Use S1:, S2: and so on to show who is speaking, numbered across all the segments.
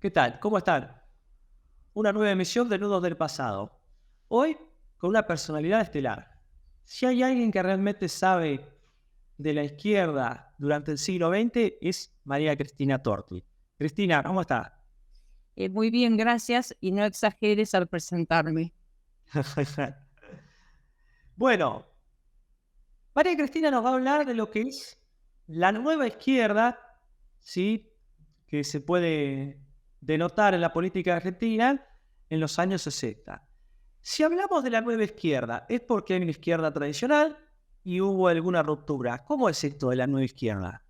S1: ¿Qué tal? ¿Cómo están? Una nueva emisión de Nudos del Pasado. Hoy con una personalidad estelar. Si hay alguien que realmente sabe de la izquierda durante el siglo XX es María Cristina Torti. Cristina, ¿cómo está?
S2: Muy bien, gracias, y no exageres al presentarme.
S1: Bueno, María Cristina nos va a hablar de lo que es la nueva izquierda, ¿sí? Que se puede denotar en la política argentina en los años 60. Si hablamos de la nueva izquierda, es porque hay una izquierda tradicional y hubo alguna ruptura. ¿Cómo es esto de la nueva izquierda?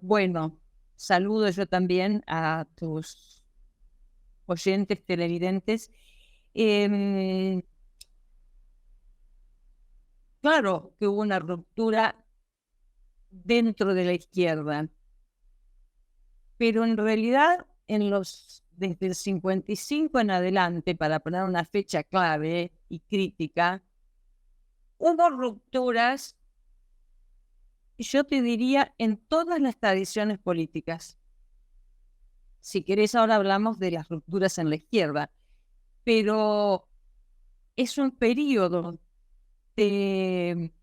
S2: Bueno, saludo yo también a tus oyentes televidentes. Em, claro que hubo una ruptura dentro de la izquierda, pero en realidad desde el 55 en adelante, para poner una fecha clave y crítica, hubo rupturas, yo te diría, en todas las tradiciones políticas. Si querés, ahora hablamos de las rupturas en la izquierda, pero es un periodo de,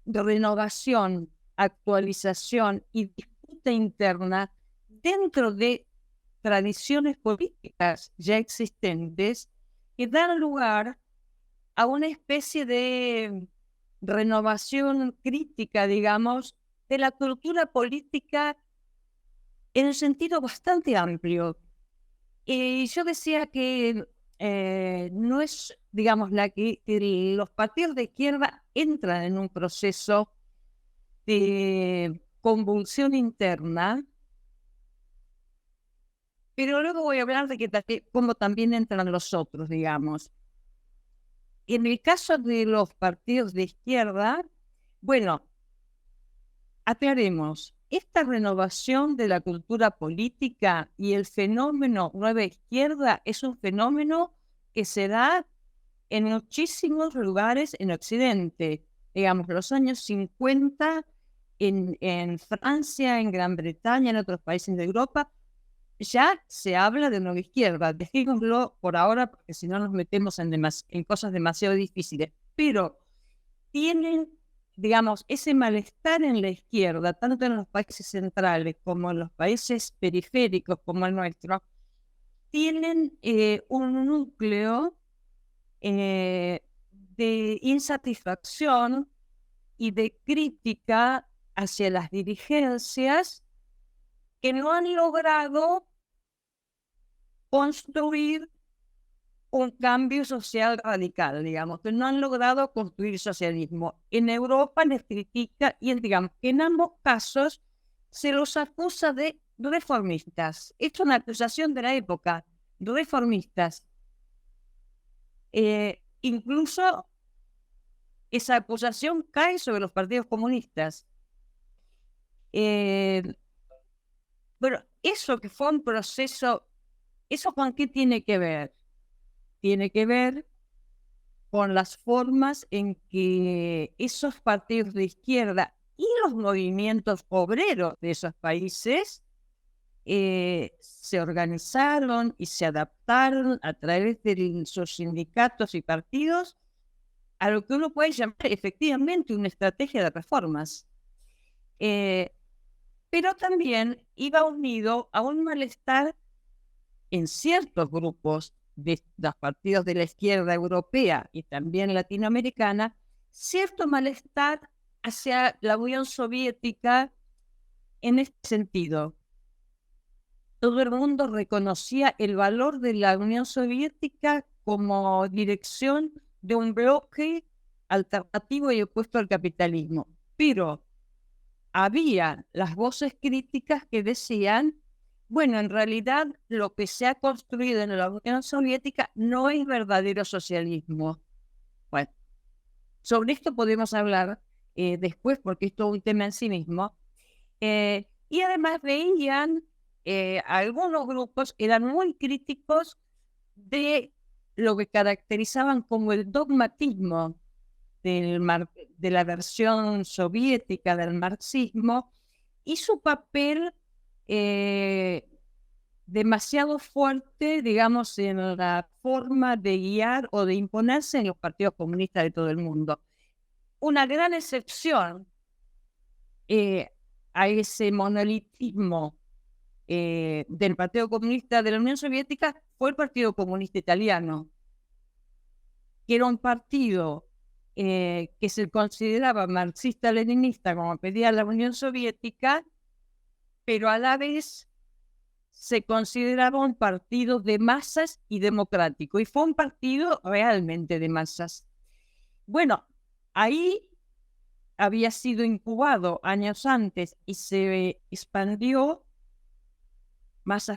S2: de renovación, actualización y disputa interna dentro de tradiciones políticas ya existentes que dan lugar a una especie de renovación crítica, digamos, de la cultura política en un sentido bastante amplio. Y yo decía que no es, digamos, que los partidos de izquierda entran en un proceso de convulsión interna, pero luego voy a hablar de cómo también entran los otros, digamos. En el caso de los partidos de izquierda, bueno, aclaremos, esta renovación de la cultura política y el fenómeno nueva izquierda es un fenómeno que se da en muchísimos lugares en Occidente. Digamos, los años 50 en Francia, en Gran Bretaña, en otros países de Europa, ya se habla de nueva izquierda. Dejémoslo por ahora, porque si no nos metemos en cosas demasiado difíciles. Pero tienen, digamos, ese malestar en la izquierda, tanto en los países centrales como en los países periféricos como el nuestro, tienen un núcleo de insatisfacción y de crítica hacia las dirigencias que no han logrado construir un cambio social radical, digamos, que no han logrado construir socialismo. En Europa les critica y digamos que en ambos casos se los acusa de reformistas. Es una acusación de la época, reformistas. Incluso esa acusación cae sobre los partidos comunistas. Bueno, eso que fue un proceso, ¿eso con qué tiene que ver? Tiene que ver con las formas en que esos partidos de izquierda y los movimientos obreros de esos países se organizaron y se adaptaron a través de sus sindicatos y partidos a lo que uno puede llamar efectivamente una estrategia de reformas. Pero también iba unido a un malestar en ciertos grupos de los partidos de la izquierda europea y también latinoamericana, cierto malestar hacia la Unión Soviética en este sentido. Todo el mundo reconocía el valor de la Unión Soviética como dirección de un bloque alternativo y opuesto al capitalismo. Pero había las voces críticas que decían, bueno, en realidad lo que se ha construido en la Unión Soviética no es verdadero socialismo. Bueno, sobre esto podemos hablar después porque es todo un tema en sí mismo. Y además veían, algunos grupos eran muy críticos de lo que caracterizaban como el dogmatismo de la versión soviética del marxismo y su papel demasiado fuerte, digamos, en la forma de guiar o de imponerse en los partidos comunistas de todo el mundo. Una gran excepción a ese monolitismo del Partido Comunista de la Unión Soviética fue el Partido Comunista Italiano, que era un partido que se consideraba marxista-leninista, como pedía la Unión Soviética, pero a la vez se consideraba un partido de masas y democrático, y fue un partido realmente de masas. Bueno, ahí había sido incubado años antes y se expandió más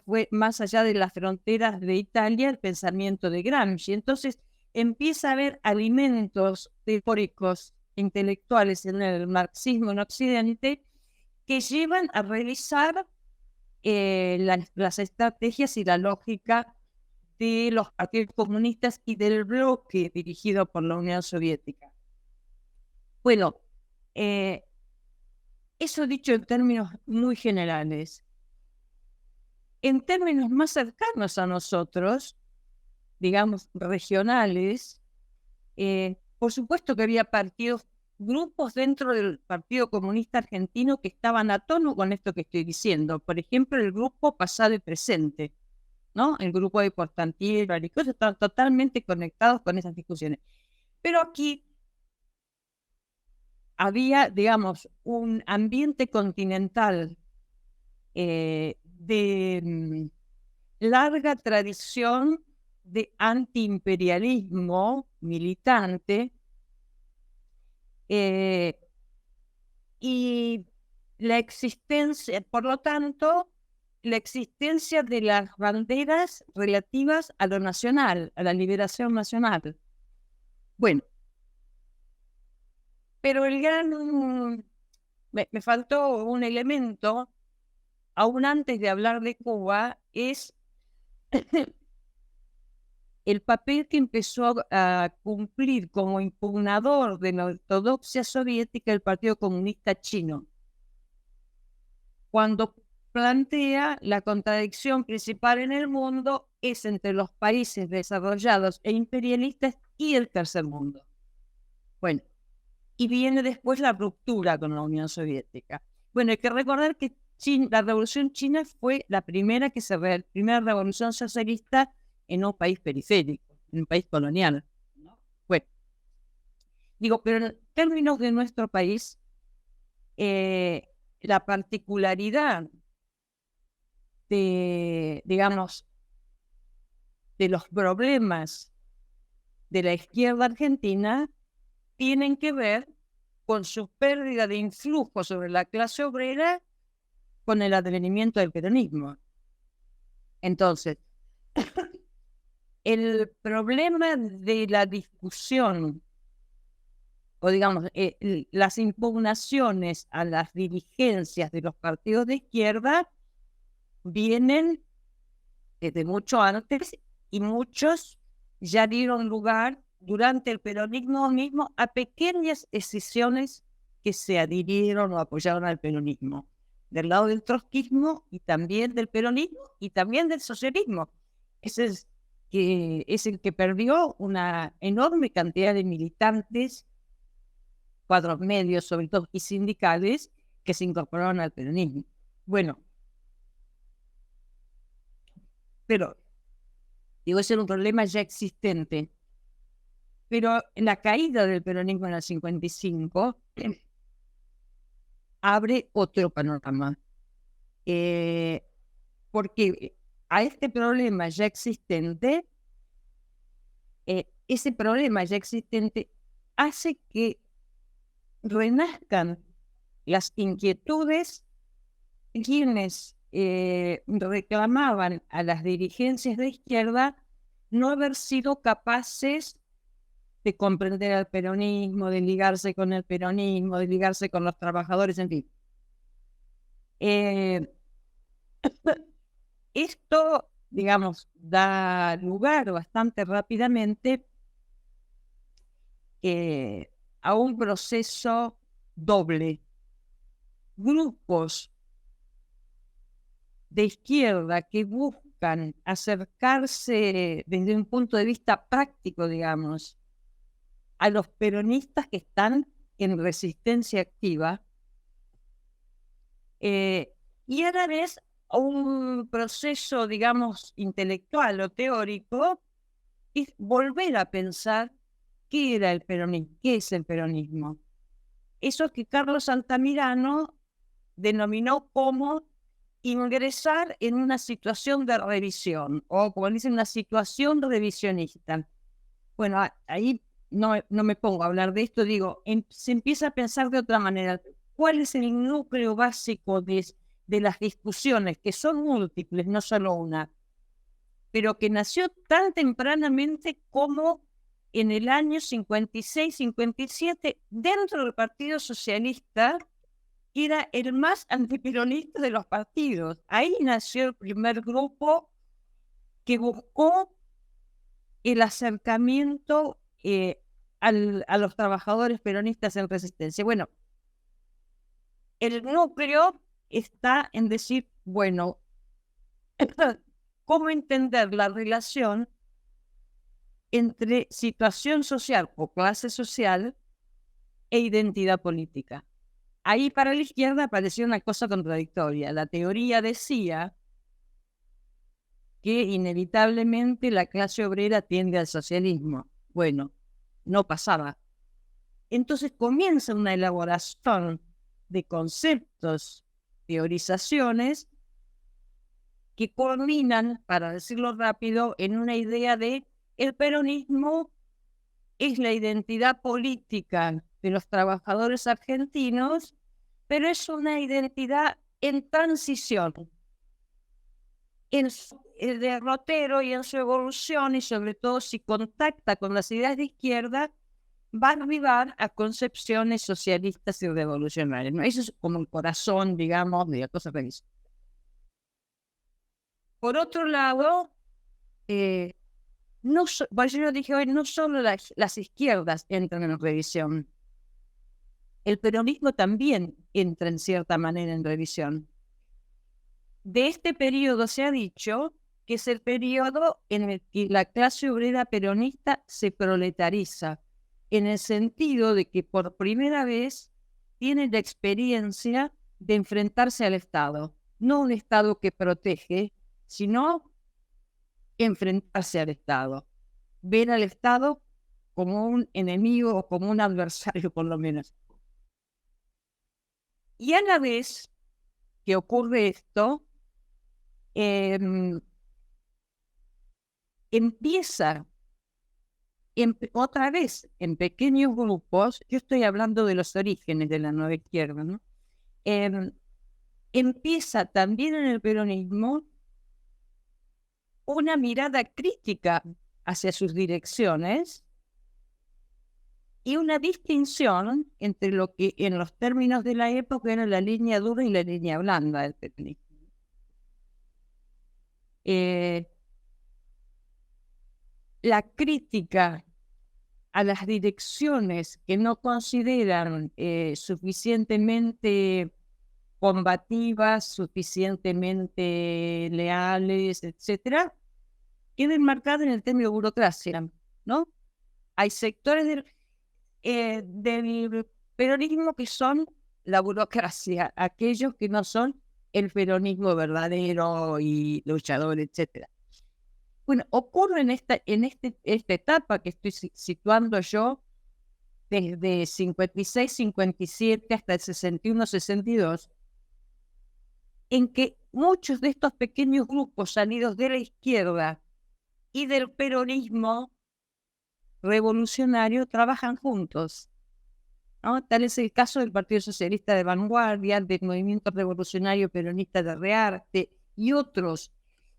S2: allá de las fronteras de Italia el pensamiento de Gramsci. Entonces empieza a haber alimentos teóricos intelectuales en el marxismo en Occidente que llevan a revisar las estrategias y la lógica de los partidos comunistas y del bloque dirigido por la Unión Soviética. Bueno, eso dicho en términos muy generales. En términos más cercanos a nosotros, digamos, regionales, por supuesto que había grupos dentro del Partido Comunista Argentino que estaban a tono con esto que estoy diciendo. Por ejemplo, el grupo Pasado y Presente, ¿no? El grupo de Portantiero, estaban totalmente conectados con esas discusiones. Pero aquí había, digamos, un ambiente continental de larga tradición de antiimperialismo militante, y la existencia, por lo tanto, la existencia de las banderas relativas a lo nacional, a la liberación nacional. Bueno, pero me faltó un elemento, aún antes de hablar de Cuba, es el papel que empezó a cumplir como impugnador de la ortodoxia soviética el Partido Comunista Chino, cuando plantea la contradicción principal en el mundo es entre los países desarrollados e imperialistas y el tercer mundo. Bueno, y viene después la ruptura con la Unión Soviética. Bueno, hay que recordar que la Revolución China fue la primera revolución socialista en un país periférico, en un país colonial, ¿no? Bueno, digo, pero en términos de nuestro país, la particularidad de, digamos, de los problemas de la izquierda argentina tienen que ver con su pérdida de influjo sobre la clase obrera con el advenimiento del peronismo. Entonces, el problema de la discusión, o digamos, las impugnaciones a las dirigencias de los partidos de izquierda vienen desde mucho antes y muchos ya dieron lugar durante el peronismo mismo a pequeñas escisiones que se adhirieron o apoyaron al peronismo, del lado del trotskismo y también del peronismo y también del socialismo. Ese es el que perdió una enorme cantidad de militantes, cuadros medios sobre todo, y sindicales que se incorporaron al peronismo. Bueno, pero digo, ese era un problema ya existente. Pero la caída del peronismo en el 55 abre otro panorama. Porque a este problema ya existente, ese problema ya existente hace que renazcan las inquietudes de quienes reclamaban a las dirigencias de izquierda no haber sido capaces de comprender al peronismo, de ligarse con el peronismo, de ligarse con los trabajadores, en fin. Esto, digamos, da lugar bastante rápidamente a un proceso doble. Grupos de izquierda que buscan acercarse desde un punto de vista práctico, digamos, a los peronistas que están en resistencia activa, y a la vez un proceso, digamos, intelectual o teórico, es volver a pensar qué era el peronismo, qué es el peronismo. Eso que Carlos Altamirano denominó como ingresar en una situación de revisión, o como dicen, una situación revisionista. Bueno, ahí no me pongo a hablar de esto, digo, se empieza a pensar de otra manera. ¿Cuál es el núcleo básico de las discusiones, que son múltiples, no solo una, pero que nació tan tempranamente como en el año 56, 57, dentro del Partido Socialista, era el más antiperonista de los partidos? Ahí nació el primer grupo que buscó el acercamiento a los trabajadores peronistas en resistencia. Bueno, el núcleo está en decir, bueno, cómo entender la relación entre situación social o clase social e identidad política. Ahí para la izquierda parecía una cosa contradictoria. La teoría decía que inevitablemente la clase obrera tiende al socialismo. Bueno, no pasaba. Entonces comienza una elaboración de conceptos, teorizaciones, que culminan, para decirlo rápido, en una idea de el peronismo es la identidad política de los trabajadores argentinos, pero es una identidad en transición, en el derrotero y en su evolución, y sobre todo si contacta con las ideas de izquierda, va a arribar a concepciones socialistas y revolucionarias, ¿no? Eso es como el corazón, digamos, de la cosa que dice. Por otro lado, yo dije hoy, no solo las izquierdas entran en revisión, el peronismo también entra en cierta manera en revisión. De este periodo se ha dicho que es el periodo en el que la clase obrera peronista se proletariza, en el sentido de que por primera vez tiene la experiencia de enfrentarse al Estado, no un Estado que protege, sino enfrentarse al Estado, ver al Estado como un enemigo o como un adversario, por lo menos. Y a la vez que ocurre esto, empieza otra vez en pequeños grupos. Yo estoy hablando de los orígenes de la nueva izquierda, ¿no? Empieza también en el peronismo una mirada crítica hacia sus direcciones y una distinción entre lo que en los términos de la época era la línea dura y la línea blanda del peronismo. La crítica a las direcciones que no consideran suficientemente combativas, suficientemente leales, etcétera, queda enmarcada en el término burocracia, ¿no? Hay sectores del peronismo que son la burocracia, aquellos que no son el peronismo verdadero y luchador, etcétera. Bueno, ocurre en esta etapa que estoy situando yo desde 56, 57 hasta el 61, 62, en que muchos de estos pequeños grupos salidos de la izquierda y del peronismo revolucionario trabajan juntos, ¿no? Tal es el caso del Partido Socialista de Vanguardia, del Movimiento Revolucionario Peronista de Rearte y otros.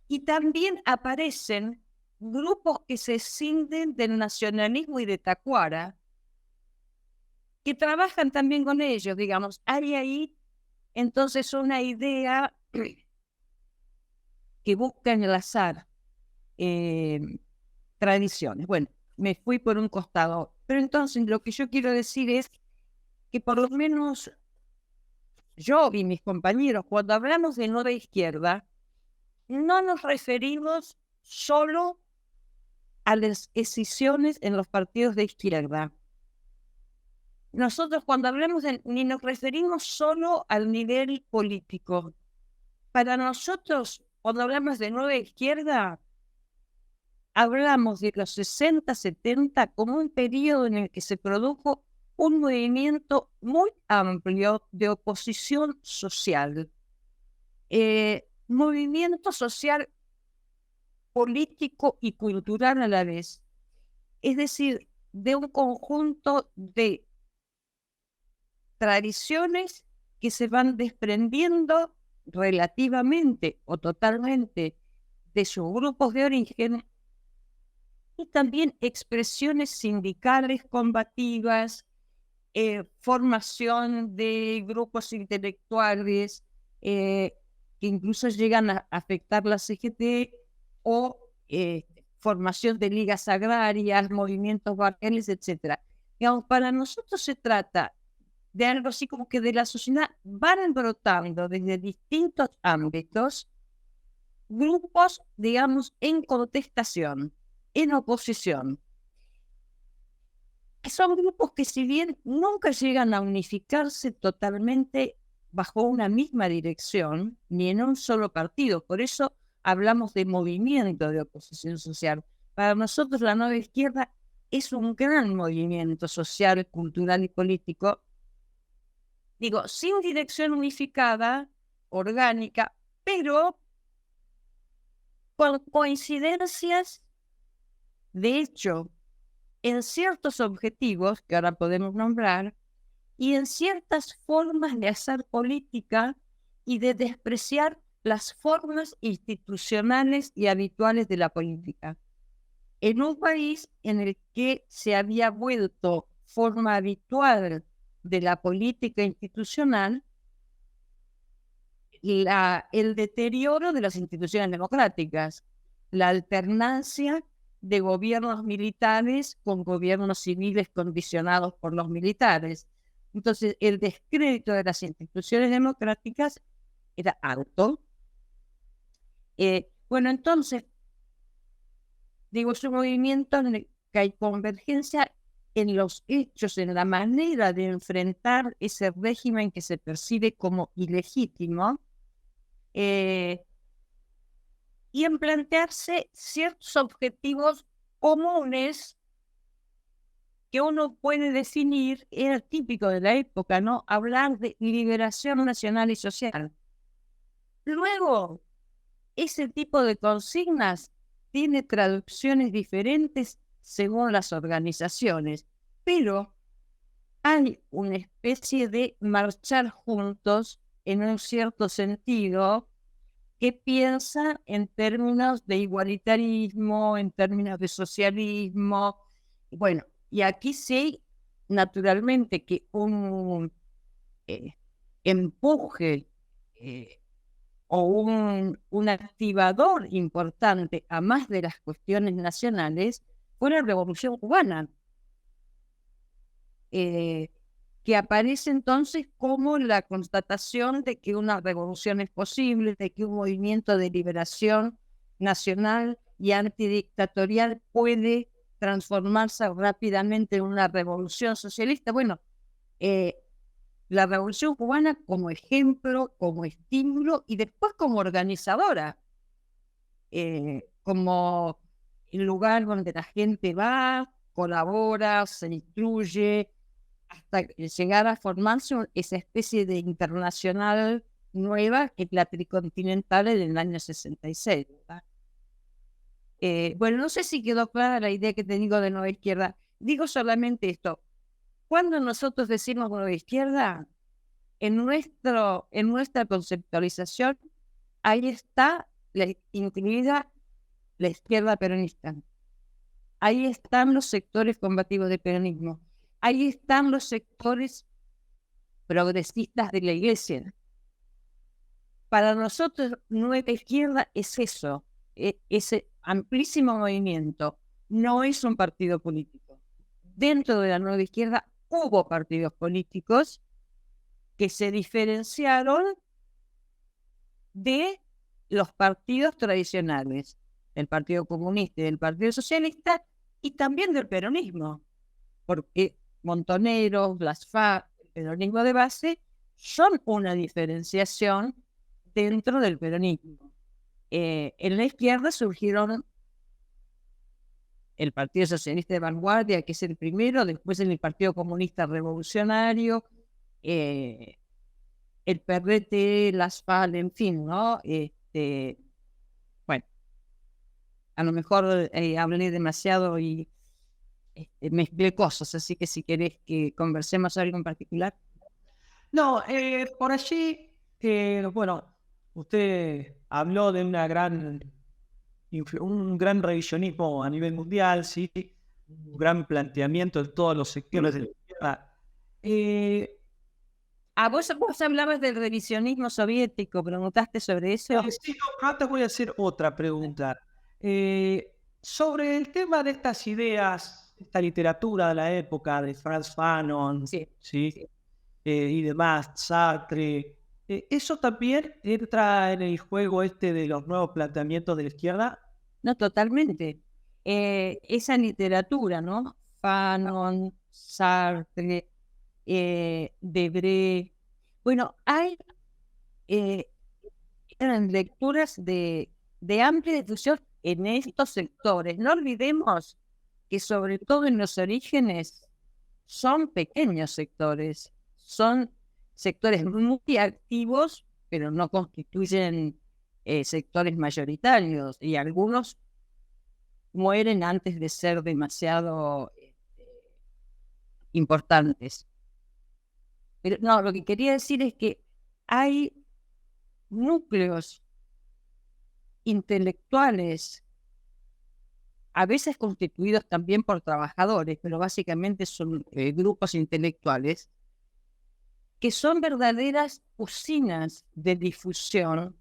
S2: Y también aparecen grupos que se escinden del nacionalismo y de Tacuara, que trabajan también con ellos, digamos. Hay ahí entonces una idea que busca enlazar tradiciones. Bueno, me fui por un costado, pero entonces lo que yo quiero decir es que por lo menos yo y mis compañeros, cuando hablamos de nueva izquierda, no nos referimos solo a las escisiones en los partidos de izquierda. Nosotros cuando hablamos ni nos referimos solo al nivel político. Para nosotros, cuando hablamos de nueva izquierda, hablamos de los 60, 70 como un periodo en el que se produjo un movimiento muy amplio de oposición social. Movimiento social, político y cultural a la vez. Es decir, de un conjunto de tradiciones que se van desprendiendo relativamente o totalmente de sus grupos de origen, y también expresiones sindicales combativas, formación de grupos intelectuales que incluso llegan a afectar la CGT, o formación de ligas agrarias, movimientos barriales, etc. Digamos, para nosotros se trata de algo así como que de la sociedad van brotando desde distintos ámbitos grupos, digamos, en contestación, en oposición. Son grupos que, si bien nunca llegan a unificarse totalmente bajo una misma dirección, ni en un solo partido, por eso hablamos de movimiento de oposición social. Para nosotros la nueva izquierda es un gran movimiento social, cultural y político, digo, sin dirección unificada, orgánica, pero con coincidencias, de hecho, en ciertos objetivos que ahora podemos nombrar y en ciertas formas de hacer política y de despreciar las formas institucionales y habituales de la política. En un país en el que se había vuelto forma habitual de la política institucional el deterioro de las instituciones democráticas, la alternancia de gobiernos militares con gobiernos civiles condicionados por los militares. Entonces, el descrédito de las instituciones democráticas era alto. Bueno, entonces, digo, es un movimiento en el que hay convergencia en los hechos, en la manera de enfrentar ese régimen que se percibe como ilegítimo, y en plantearse ciertos objetivos comunes que uno puede definir, era típico de la época, ¿no? Hablar de liberación nacional y social. Luego, ese tipo de consignas tiene traducciones diferentes según las organizaciones, pero hay una especie de marchar juntos en un cierto sentido que piensa en términos de igualitarismo, en términos de socialismo. Bueno, y aquí sí, naturalmente, que un empuje o un activador importante a más de las cuestiones nacionales fue la Revolución Cubana, que aparece entonces como la constatación de que una revolución es posible, de que un movimiento de liberación nacional y antidictatorial puede transformarse rápidamente en una revolución socialista. Bueno, la Revolución Cubana como ejemplo, como estímulo y después como organizadora, como el lugar donde la gente va, colabora, se instruye, hasta llegar a formarse esa especie de internacional nueva que es la tricontinental en el año 66, ¿verdad? Bueno, no sé si quedó clara la idea que te digo de nueva izquierda. Digo solamente esto. Cuando nosotros decimos nueva izquierda, en nuestra conceptualización, ahí está incluida la izquierda peronista. Ahí están los sectores combativos del peronismo. Ahí están los sectores progresistas de la iglesia. Para nosotros, nueva izquierda es eso, ese amplísimo movimiento. No es un partido político. Dentro de la nueva izquierda hubo partidos políticos que se diferenciaron de los partidos tradicionales, del Partido Comunista y del Partido Socialista, y también del peronismo, porque Montoneros, las FARC, el peronismo de base, son una diferenciación dentro del peronismo. En la izquierda surgieron el Partido Socialista de Vanguardia, que es el primero, después en el Partido Comunista Revolucionario, el PRT, las FARC, en fin, ¿no? Bueno, a lo mejor hablé demasiado y mezclé cosas, así que si querés que conversemos algo en particular.
S1: No, por allí, bueno, usted habló de un gran revisionismo a nivel mundial, ¿sí? Un gran planteamiento de todos los sectores de la izquierda.
S2: Vos hablabas del revisionismo soviético, preguntaste sobre eso.
S1: Sí, no, ahora te voy a hacer otra pregunta. Sobre el tema de estas ideas, esta literatura de la época de Frantz Fanon,
S2: Sí,
S1: ¿sí?
S2: sí.
S1: Y demás, Sartre, ¿eso también entra en el juego de los nuevos planteamientos de la izquierda?
S2: No, totalmente. Esa literatura, ¿no? Fanon, Sartre, Debré. Bueno, eran lecturas de amplia difusión en estos sectores. No olvidemos que sobre todo en los orígenes son pequeños sectores, son sectores muy activos, pero no constituyen sectores mayoritarios y algunos mueren antes de ser demasiado importantes. Pero no, lo que quería decir es que hay núcleos intelectuales, a veces constituidos también por trabajadores, pero básicamente son grupos intelectuales, que son verdaderas usinas de difusión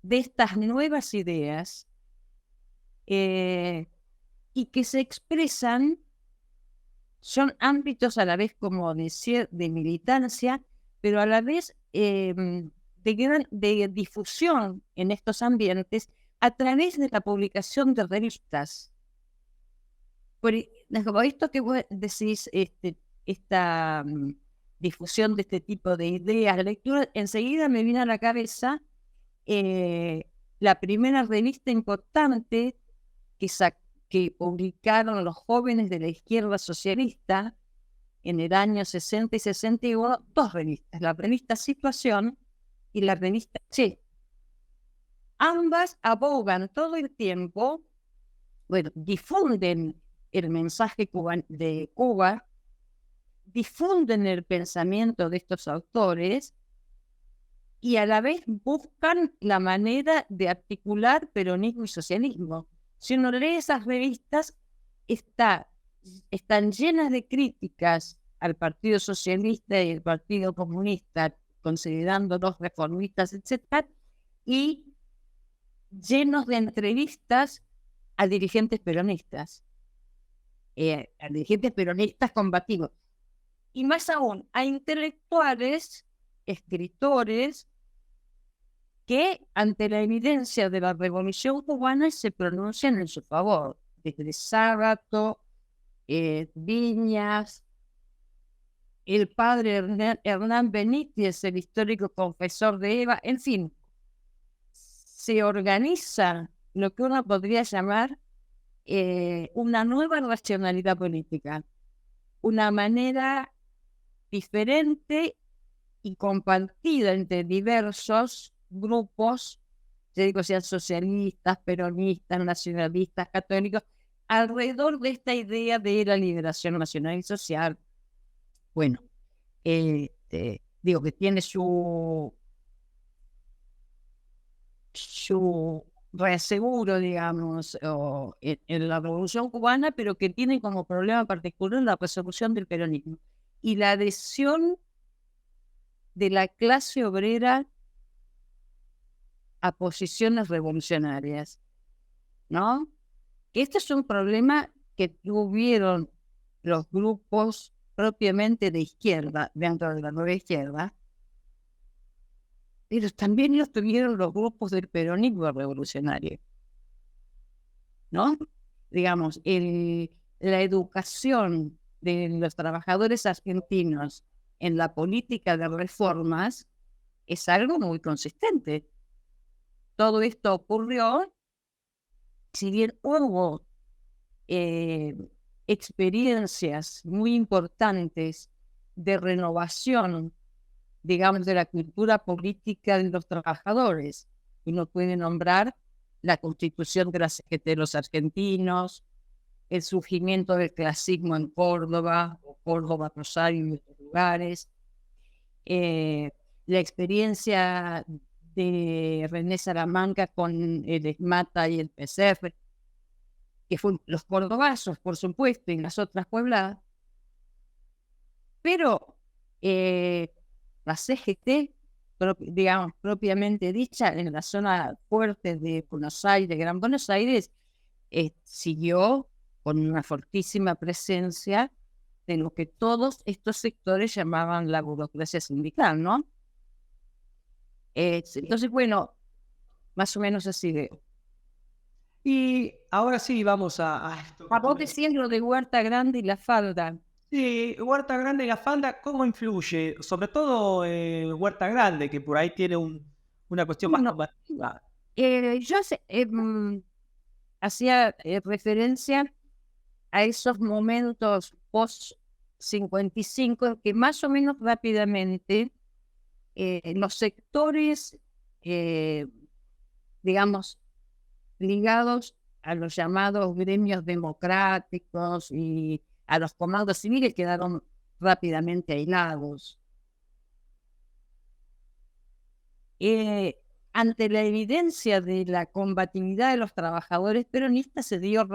S2: de estas nuevas ideas y que se expresan, son ámbitos a la vez como de militancia, pero a la vez de difusión en estos ambientes a través de la publicación de revistas. Por esto que vos decís, esta difusión de este tipo de ideas, de lectura, enseguida me viene a la cabeza la primera revista importante que que publicaron los jóvenes de la izquierda socialista en el año 60 y 61, dos revistas, la revista Situación y la revista Che. Ambas abogan todo el tiempo, bueno, difunden el mensaje de Cuba, difunden el pensamiento de estos autores y a la vez buscan la manera de articular peronismo y socialismo. Si uno lee esas revistas, están llenas de críticas al Partido Socialista y al Partido Comunista, considerándolos reformistas, etc., y llenos de entrevistas a dirigentes peronistas combativos. Y más aún, a intelectuales, escritores, que ante la evidencia de la revolución cubana se pronuncian en su favor, desde Zárate, Viñas, el padre Hernán Benítez, el histórico confesor de Eva, en fin, se organiza lo que uno podría llamar una nueva racionalidad política, una manera diferente y compartida entre diversos grupos, sean socialistas, peronistas, nacionalistas, católicos, alrededor de esta idea de la liberación nacional y social. Bueno, digo que tiene su reaseguro, digamos, en la Revolución Cubana, pero que tiene como problema particular la resolución del peronismo y la adhesión de la clase obrera a posiciones revolucionarias, ¿no? Este es un problema que tuvieron los grupos propiamente de izquierda, dentro de la nueva izquierda, pero también los tuvieron los grupos del peronismo revolucionario, ¿no? Digamos, la educación de los trabajadores argentinos en la política de reformas es algo muy consistente. Todo esto ocurrió, si bien hubo experiencias muy importantes de renovación, digamos, de la cultura política de los trabajadores. Uno puede nombrar la constitución de los argentinos, el surgimiento del clasismo en Córdoba, Rosario y otros lugares, la experiencia de René Salamanca con el ESMATA y el PCF, que fueron los cordobazos, por supuesto, y las otras puebladas, pero la CGT, digamos, propiamente dicha, en la zona fuerte de Buenos Aires, Gran Buenos Aires, siguió con una fortísima presencia de lo que todos estos sectores llamaban la burocracia sindical, ¿no? Entonces, bueno, más o menos así veo.
S1: Y ahora sí, vamos a esto.
S2: A vos decías lo de Huerta Grande y la falda.
S1: Sí, Huerta Grande y la falda, ¿cómo influye? Sobre todo Huerta Grande, que por ahí tiene una cuestión más combativa.
S2: Yo hacía referencia a esos momentos post-55 en que más o menos rápidamente los sectores, digamos, ligados a los llamados gremios democráticos y a los comandos civiles quedaron rápidamente aislados. Ante la evidencia de la combatividad de los trabajadores peronistas, se dieron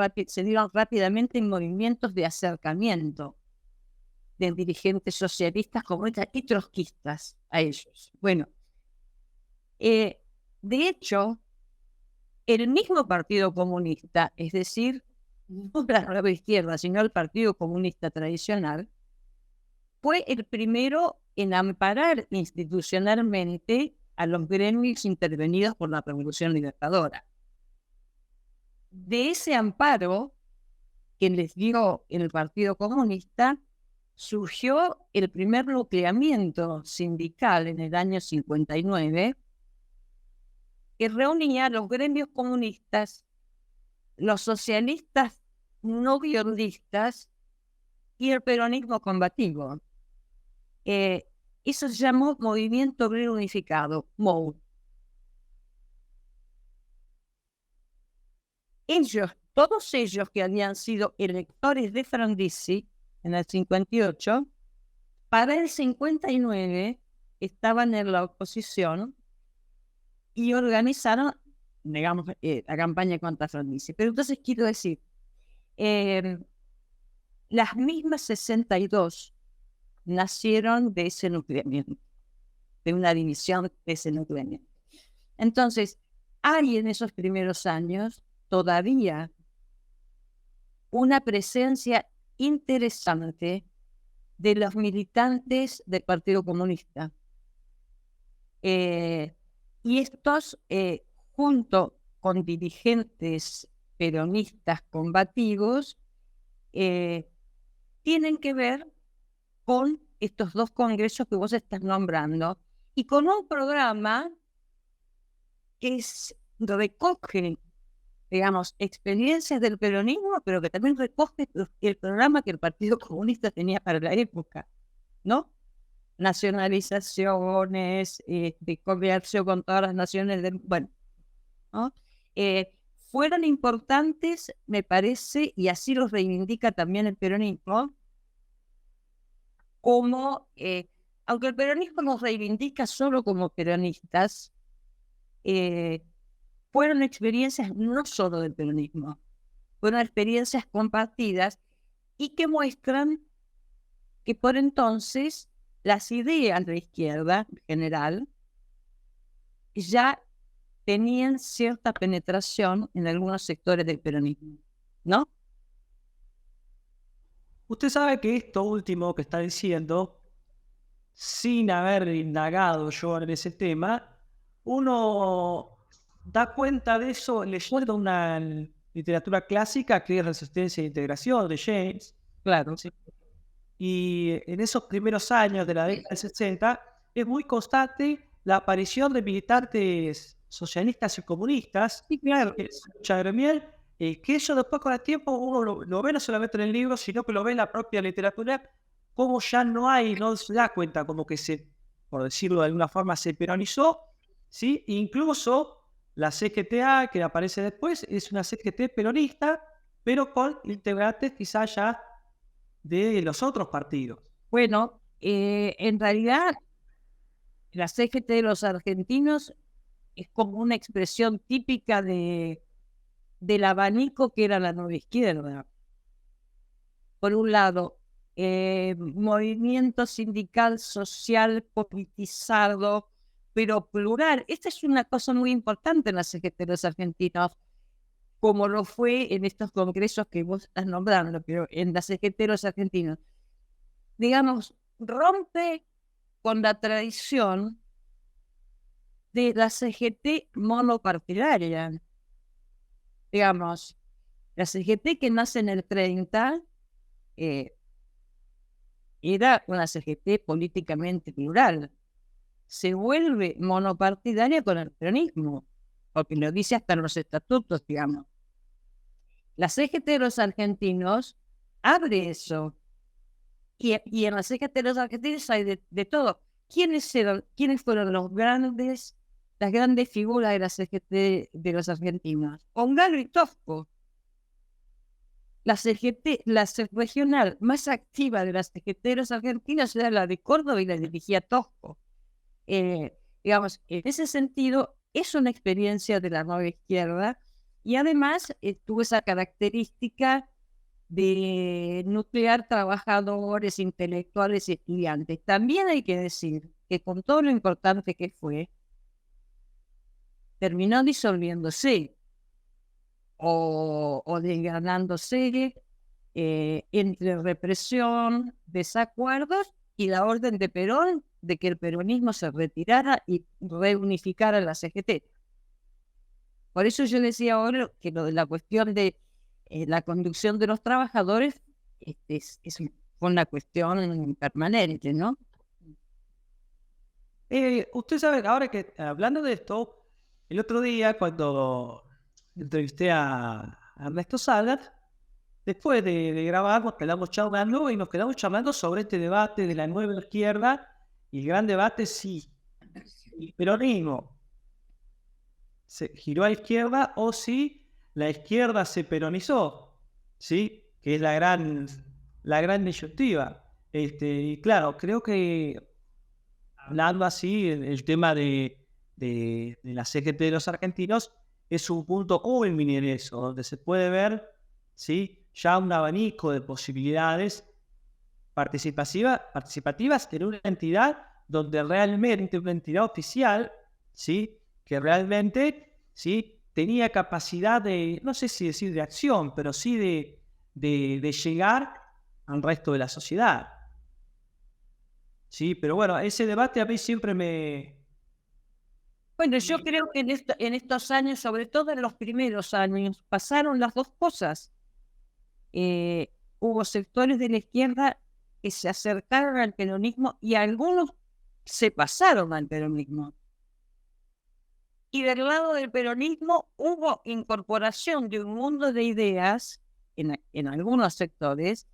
S2: rápidamente movimientos de acercamiento de dirigentes socialistas, comunistas y trotskistas a ellos. Bueno, de hecho, el mismo Partido Comunista, es decir, no la nueva izquierda, sino el Partido Comunista tradicional, fue el primero en amparar institucionalmente a los gremios intervenidos por la Revolución Libertadora. De ese amparo que les dio el Partido Comunista, surgió el primer nucleamiento sindical en el año 59, que reunía a los gremios comunistas, los socialistas no viordistas y el peronismo combativo. Eso se llamó Movimiento Obrero Unificado, MOU. Todos ellos que habían sido electores de Frondizi en el 58, para el 59 estaban en la oposición y organizaron, digamos, la campaña contra Frondizi. Pero entonces quiero decir, las mismas 62 nacieron de ese nucleamiento, de una división de ese nucleamiento. Entonces, hay en esos primeros años todavía una presencia interesante de los militantes del Partido Comunista. Y estos, junto con dirigentes peronistas combativos, tienen que ver con estos dos congresos que vos estás nombrando y con un programa que recoge, digamos, experiencias del peronismo, pero que también recoge el programa que el Partido Comunista tenía para la época, ¿no? Nacionalizaciones, de comercio con todas las naciones del... Bueno, ¿no? Fueron importantes, me parece, y así los reivindica también el peronismo, como, aunque el peronismo nos reivindica solo como peronistas, fueron experiencias no solo del peronismo, fueron experiencias compartidas y que muestran que por entonces las ideas de izquierda en general ya tenían cierta penetración en algunos sectores del peronismo, ¿no?
S1: Usted sabe que esto último que está diciendo, sin haber indagado yo en ese tema, uno da cuenta de eso leyendo una literatura clásica que es Resistencia e Integración de James.
S2: Claro.
S1: ¿Sí? Y en esos primeros años de la década del 60 es muy constante la aparición de militantes socialistas y comunistas,
S2: Sí, claro.
S1: que eso después con el tiempo uno lo ve no solamente en el libro, sino que lo ve en la propia literatura, como ya no se da cuenta, como que por decirlo de alguna forma, se peronizó, ¿sí? Incluso la CGTA, que aparece después, es una CGT peronista, pero con integrantes quizás ya de los otros partidos.
S2: Bueno, en realidad la CGT de los argentinos es como una expresión típica del abanico que era la nueva izquierda. Por un lado, movimiento sindical, social, politizado, pero plural. Esta es una cosa muy importante en la CGT de los argentinos, como lo fue en estos congresos que vos estás nombrando, pero en la CGT de los argentinos. Digamos, rompe con la tradición de la CGT monopartidaria. Digamos, la CGT que nace en el 30 era una CGT políticamente plural. Se vuelve monopartidaria con el peronismo, porque lo dice hasta en los estatutos, digamos. La CGT de los argentinos abre eso. Y en la CGT de los argentinos hay de todo. ¿Quiénes fueron las grandes figuras de la CGT de los argentinos? Ongaro y Tosco. La regional más activa de las CGT de los argentinos era la de Córdoba y la dirigía Tosco. Digamos, en ese sentido, es una experiencia de la nueva izquierda y además tuvo esa característica de nuclear trabajadores, intelectuales y estudiantes. También hay que decir que con todo lo importante que fue, terminó disolviéndose o desgranándose entre represión, desacuerdos y la orden de Perón de que el peronismo se retirara y reunificara la CGT. Por eso yo decía ahora que lo de la cuestión de la conducción de los trabajadores es una cuestión permanente, ¿no?
S1: Usted sabe, ahora que hablando de esto, el otro día cuando entrevisté a Ernesto Salas, después de grabar, nos quedamos charlando y nos quedamos charlando sobre este debate de la nueva izquierda y el gran debate si el peronismo se giró a la izquierda o si la izquierda se peronizó, ¿sí? Que es la gran disyuntiva. Y claro, creo que hablando así, el tema de la CGT de los argentinos es un punto culmine en eso, donde se puede ver, ¿sí? Ya un abanico de posibilidades participativas en una entidad donde realmente, una entidad oficial, ¿sí? Que realmente, ¿sí? Tenía capacidad de, no sé si decir de acción, pero sí de llegar al resto de la sociedad. Sí, pero bueno, ese debate a mí siempre
S2: Bueno, yo creo que en estos años, sobre todo en los primeros años, pasaron las dos cosas. Hubo sectores de la izquierda que se acercaron al peronismo y algunos se pasaron al peronismo. Y del lado del peronismo hubo incorporación de un mundo de ideas en algunos sectores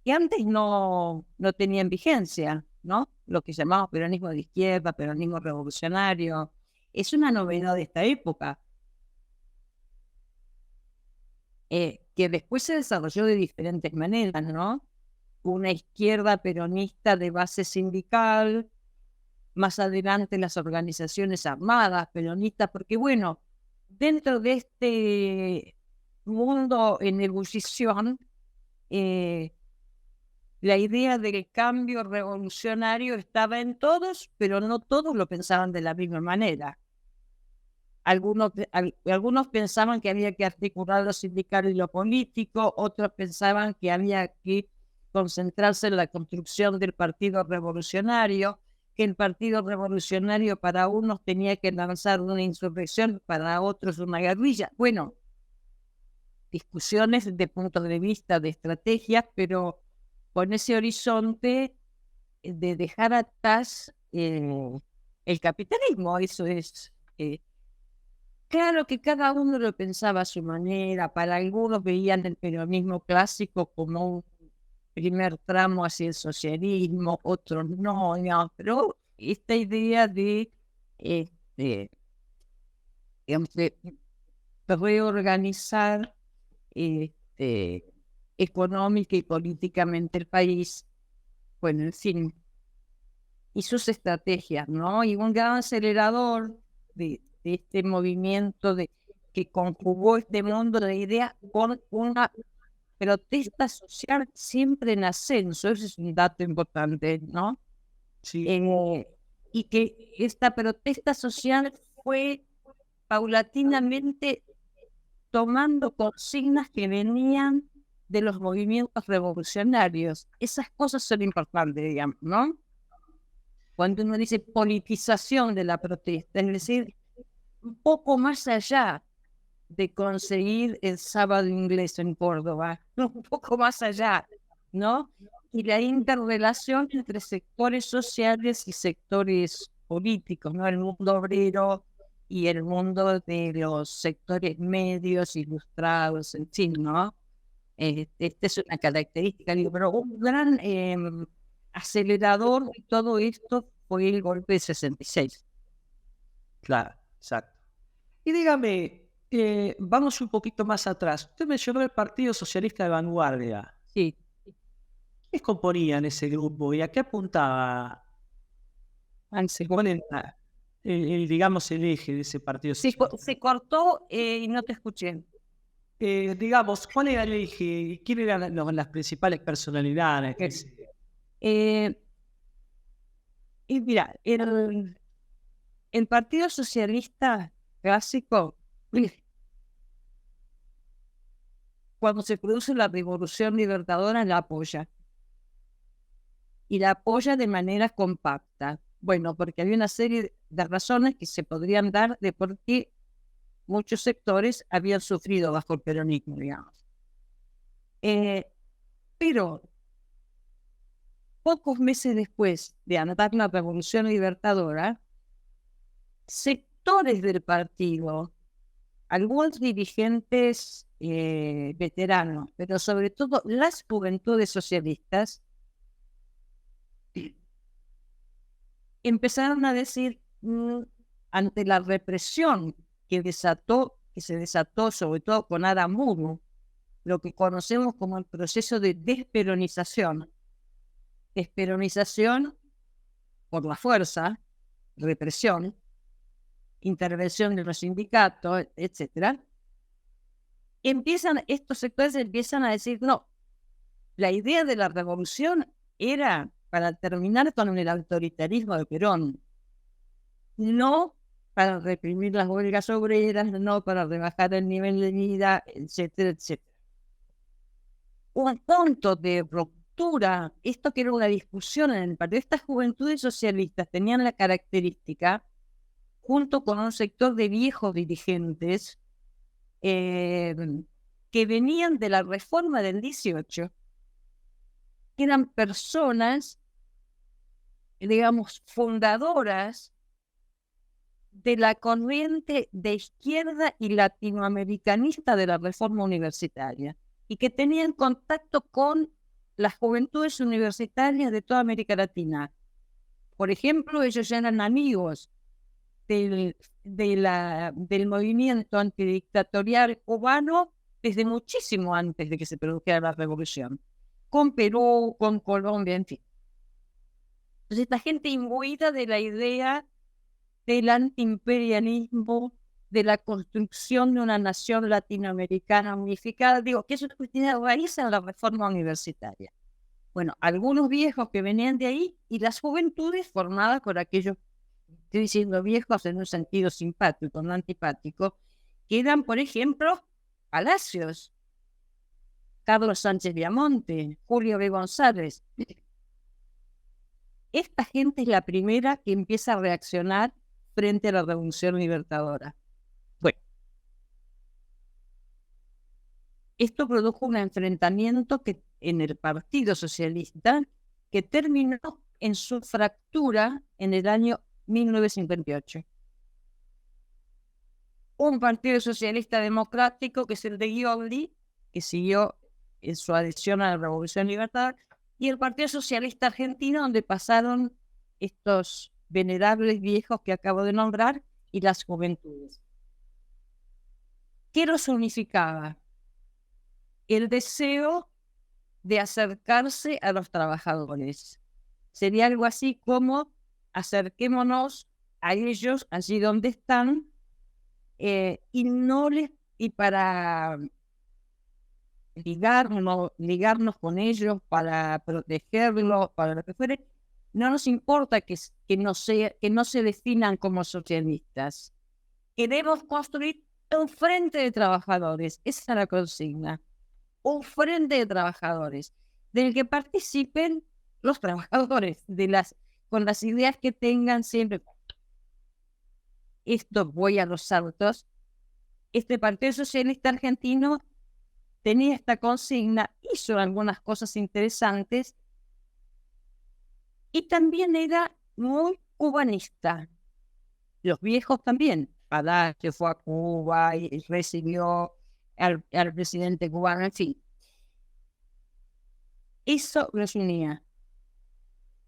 S2: que antes no tenían vigencia, ¿no? Lo que llamamos peronismo de izquierda, peronismo revolucionario. Es una novedad de esta época, que después se desarrolló de diferentes maneras, ¿no? Una izquierda peronista de base sindical, más adelante las organizaciones armadas peronistas, porque bueno, dentro de este mundo en ebullición, la idea del cambio revolucionario estaba en todos, pero no todos lo pensaban de la misma manera. Algunos pensaban que había que articular lo sindical y lo político, otros pensaban que había que concentrarse en la construcción del Partido Revolucionario, que el Partido Revolucionario para unos tenía que lanzar una insurrección, para otros una guerrilla. Bueno, discusiones de puntos de vista, de estrategias, pero con ese horizonte de dejar atrás el capitalismo. Eso es... Claro que cada uno lo pensaba a su manera. Para algunos veían el peronismo clásico como un primer tramo hacia el socialismo, otros no, pero esta idea digamos, de reorganizar económica y políticamente el país, bueno, en fin, y sus estrategias, ¿no? Y un gran acelerador de este movimiento que conjugó este mundo de ideas con una protesta social siempre en ascenso. Ese es un dato importante, ¿no?
S1: sí,
S2: Y que esta protesta social fue paulatinamente tomando consignas que venían de los movimientos revolucionarios. Esas cosas son importantes, digamos, ¿no? Cuando uno dice politización de la protesta, es decir, un poco más allá de conseguir el sábado inglés en Córdoba, un poco más allá, ¿no? Y la interrelación entre sectores sociales y sectores políticos, ¿no? El mundo obrero y el mundo de los sectores medios, ilustrados, en fin, ¿no? Esta es una característica, pero un gran acelerador de todo esto fue el golpe de 66.
S1: claro, exacto. Y dígame, vamos un poquito más atrás. Usted mencionó el Partido Socialista de Vanguardia.
S2: Sí.
S1: ¿Quiénes componían ese grupo y a qué apuntaba? ¿Cuál era digamos, el eje de ese Partido Socialista?
S2: Se cortó y no te escuché.
S1: Digamos, ¿cuál era el eje y quiénes eran las principales personalidades?
S2: Y mira, el Partido Socialista clásico, cuando se produce la Revolución Libertadora, la apoya. Y la apoya de manera compacta. Bueno, porque había una serie de razones que se podrían dar de por qué muchos sectores habían sufrido bajo el peronismo, digamos. Pero pocos meses después de andar la Revolución Libertadora, sectores del partido, algunos dirigentes veteranos, pero sobre todo las juventudes socialistas, empezaron a decir, ante la represión que se desató sobre todo con Aramuru, lo que conocemos como el proceso de desperonización por la fuerza, represión, intervención de los sindicatos, etcétera, estos sectores empiezan a decir, no, la idea de la revolución era para terminar con el autoritarismo de Perón, no para reprimir las huelgas obreras, no para rebajar el nivel de vida, etcétera, etcétera. Un punto de ruptura, esto que era una discusión en el partido, estas juventudes socialistas tenían la característica, junto con un sector de viejos dirigentes, que venían de la reforma del 18, que eran personas, digamos, fundadoras de la corriente de izquierda y latinoamericanista de la reforma universitaria, y que tenían contacto con las juventudes universitarias de toda América Latina. Por ejemplo, ellos ya eran amigos del movimiento antidictatorial cubano desde muchísimo antes de que se produjera la revolución, con Perú, con Colombia, en fin. Entonces, esta gente imbuida de la idea del antiimperialismo, de la construcción de una nación latinoamericana unificada, digo, que eso tiene raíz en la reforma universitaria. Bueno, algunos viejos que venían de ahí y las juventudes formadas por aquellos, estoy diciendo viejos en un sentido simpático, no antipático, que eran, por ejemplo, Palacios, Carlos Sánchez Viamonte, Julio B. González. Esta gente es la primera que empieza a reaccionar frente a la Revolución Libertadora. Bueno, esto produjo un enfrentamiento en el Partido Socialista que terminó en su fractura en el año 1958. Un Partido Socialista Democrático, que es el de Scioli, que siguió en su adhesión a la Revolución Libertadora, y el Partido Socialista Argentino, donde pasaron estos venerables viejos que acabo de nombrar y las juventudes. ¿Qué los unificaba? El deseo de acercarse a los trabajadores. Sería algo así como acerquémonos a ellos allí donde están, y para ligarnos con ellos, para protegerlos, para lo que fuere, no nos importa que no se definan como socialistas. Queremos construir un frente de trabajadores, esa es la consigna, un frente de trabajadores, del que participen los trabajadores, con las ideas que tengan siempre. Esto voy a los saltos. Este Partido Socialista Argentino tenía esta consigna, hizo algunas cosas interesantes y también era muy cubanista. Los viejos también. Palacio fue a Cuba y recibió al presidente cubano, en fin. Eso los unía.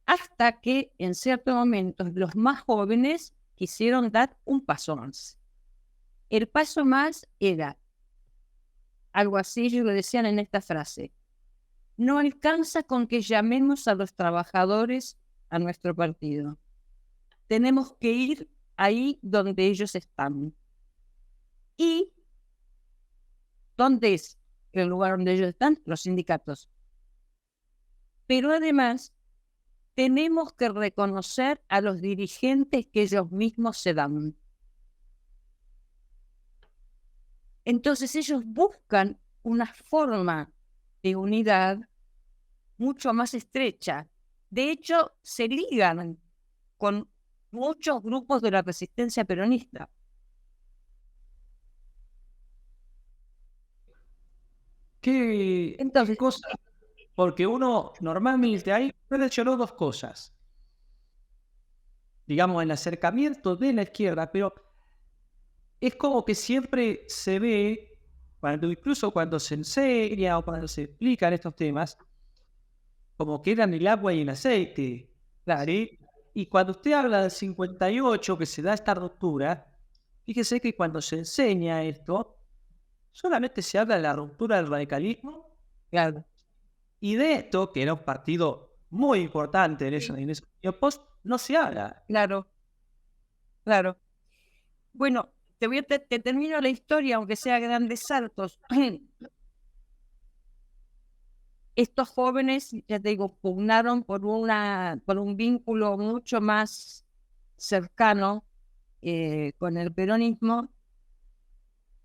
S2: Hasta que en ciertos momentos los más jóvenes quisieron dar un paso más. El paso más era algo así, ellos lo decían en esta frase: no alcanza con que llamemos a los trabajadores a nuestro partido. Tenemos que ir ahí donde ellos están. ¿Y dónde es el lugar donde ellos están? Los sindicatos. Pero además, tenemos que reconocer a los dirigentes que ellos mismos se dan. Entonces ellos buscan una forma de unidad mucho más estrecha. De hecho, se ligan con muchos grupos de la resistencia peronista.
S1: ¿Qué cosa? Porque uno normalmente ahí mencionó dos cosas. Digamos, el acercamiento de la izquierda, pero es como que siempre se ve incluso cuando se enseña o cuando se explican estos temas, como que eran el agua y el aceite, ¿sí? Y cuando usted habla del 58, que se da esta ruptura, fíjese que cuando se enseña esto, solamente se habla de la ruptura del radicalismo
S2: Claro,
S1: y de esto, que era un partido muy importante en esos tiempos, no se habla.
S2: claro, claro. Bueno, te termino la historia, aunque sea a grandes saltos. Estos jóvenes, ya te digo, pugnaron por un vínculo mucho más cercano con el peronismo,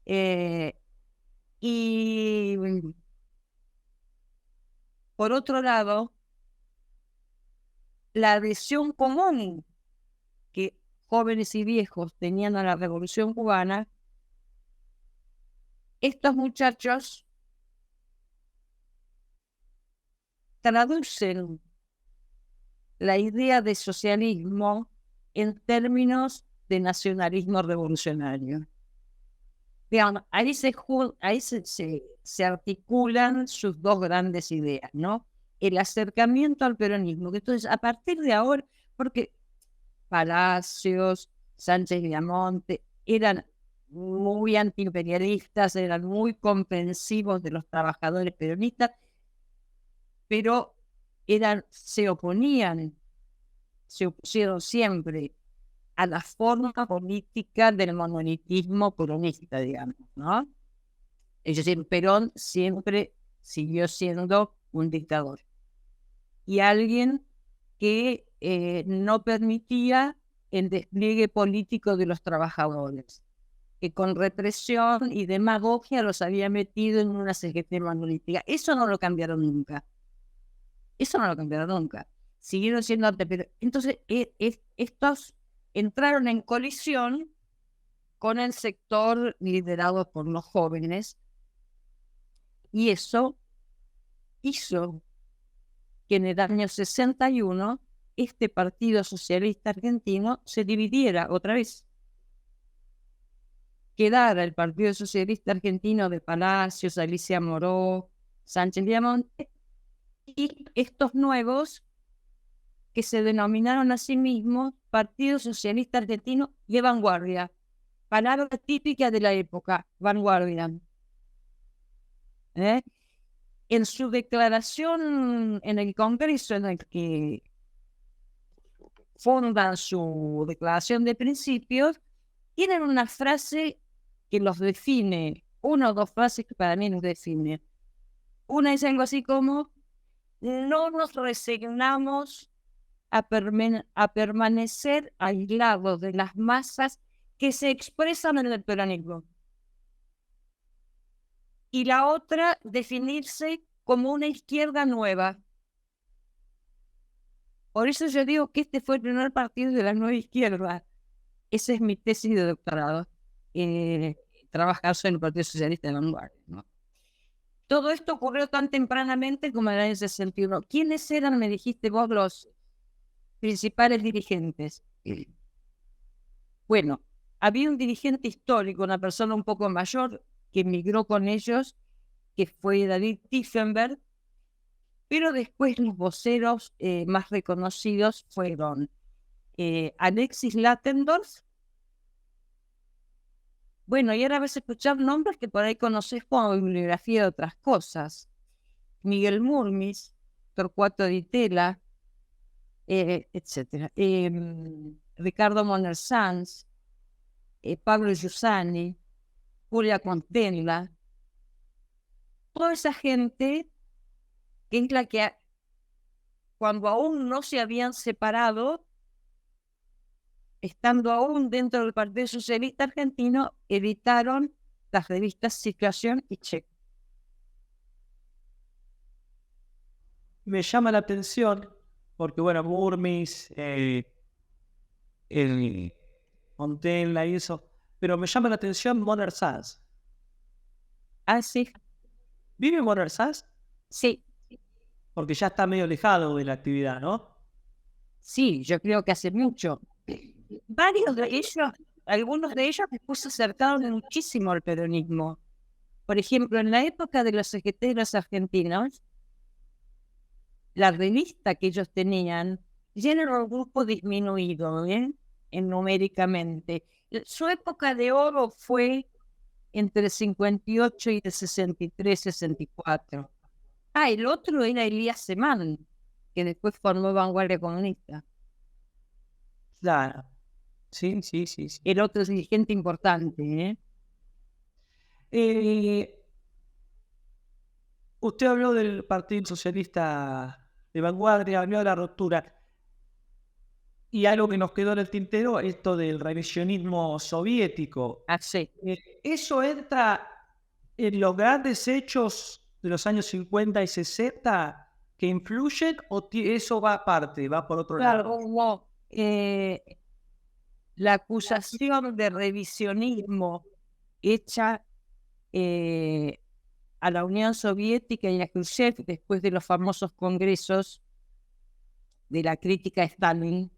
S2: eh, y por otro lado, la adhesión común que jóvenes y viejos tenían a la Revolución Cubana, estos muchachos traducen la idea de socialismo en términos de nacionalismo revolucionario. Digamos, ahí se articulan sus dos grandes ideas, ¿no? El acercamiento al peronismo. Que entonces, a partir de ahora, porque Palacios, Sánchez Viamonte eran muy antiimperialistas, eran muy comprensivos de los trabajadores peronistas, pero se opusieron siempre a la forma política del monolitismo peronista, digamos, ¿no? Es decir, Perón siempre siguió siendo un dictador y alguien que no permitía el despliegue político de los trabajadores, que con represión y demagogia los había metido en una CGT monolítica. Eso no lo cambiaron nunca. Eso no lo cambiaron nunca. Siguieron siendo antiperonistas. Entonces, estos entraron en colisión con el sector liderado por los jóvenes, y eso hizo que en el año 61 este Partido Socialista Argentino se dividiera otra vez. Quedara el Partido Socialista Argentino de Palacios, Alicia Moró, Sánchez Viamonte, y estos nuevos que se denominaron a sí mismos Partido Socialista Argentino de Vanguardia. Palabra típica de la época, vanguardia. En su declaración en el Congreso, en el que fundan su declaración de principios, tienen una frase que los define, una o dos frases que para mí los define. Una es algo así como: no nos resignamos a permanecer aislados de las masas que se expresan en el peronismo. Y la otra, definirse como una izquierda nueva. Por eso yo digo que este fue el primer partido de la nueva izquierda. Esa es mi tesis de doctorado. Trabajar en el Partido Socialista de Vanguardia, ¿no? Todo esto ocurrió tan tempranamente como en el año 61. ¿Quiénes eran, me dijiste vos, los principales dirigentes? Bueno, había un dirigente histórico, una persona un poco mayor, que emigró con ellos, que fue David Tiefenberg, pero después los voceros más reconocidos fueron Alexis Lattendorf. Bueno, y ahora vas a escuchar nombres que por ahí conoces como bibliografía de otras cosas. Miguel Murmis, Torcuato Di Tella, etc. Ricardo Moner Sanz, Pablo Giussani, Julia Contenla. Toda esa gente que es la que, cuando aún no se habían separado, estando aún dentro del Partido Socialista Argentino, editaron las revistas Situación y Check.
S1: Me llama la atención porque, bueno, Burmis, el Montella y eso, pero me llama la atención Moner Sanz.
S2: Ah, sí.
S1: ¿Vive Moner Sanz?
S2: Sí,
S1: Porque ya está medio alejado de la actividad, ¿no?
S2: sí, yo creo que hace mucho. Varios de ellos, algunos de ellos después se acercaron muchísimo al peronismo. Por ejemplo, en la época de los ejeteros argentinos, la revista que ellos tenían ya era un grupo disminuido, numéricamente. Su época de oro fue entre el 58 y el 63, 64. El otro era Elías Semán, que después formó Vanguardia Comunista.
S1: Claro. Sí.
S2: El otro dirigente importante,
S1: Usted habló del Partido Socialista de Vanguardia, habló de la ruptura. Y algo que nos quedó en el tintero, esto del revisionismo soviético.
S2: Sí.
S1: ¿Eso entra en los grandes hechos de los años 50 y 60 que influyen o eso va aparte, va por otro lado?
S2: Claro, la acusación de revisionismo hecha a la Unión Soviética y a Khrushchev después de los famosos congresos de la crítica a Stalin.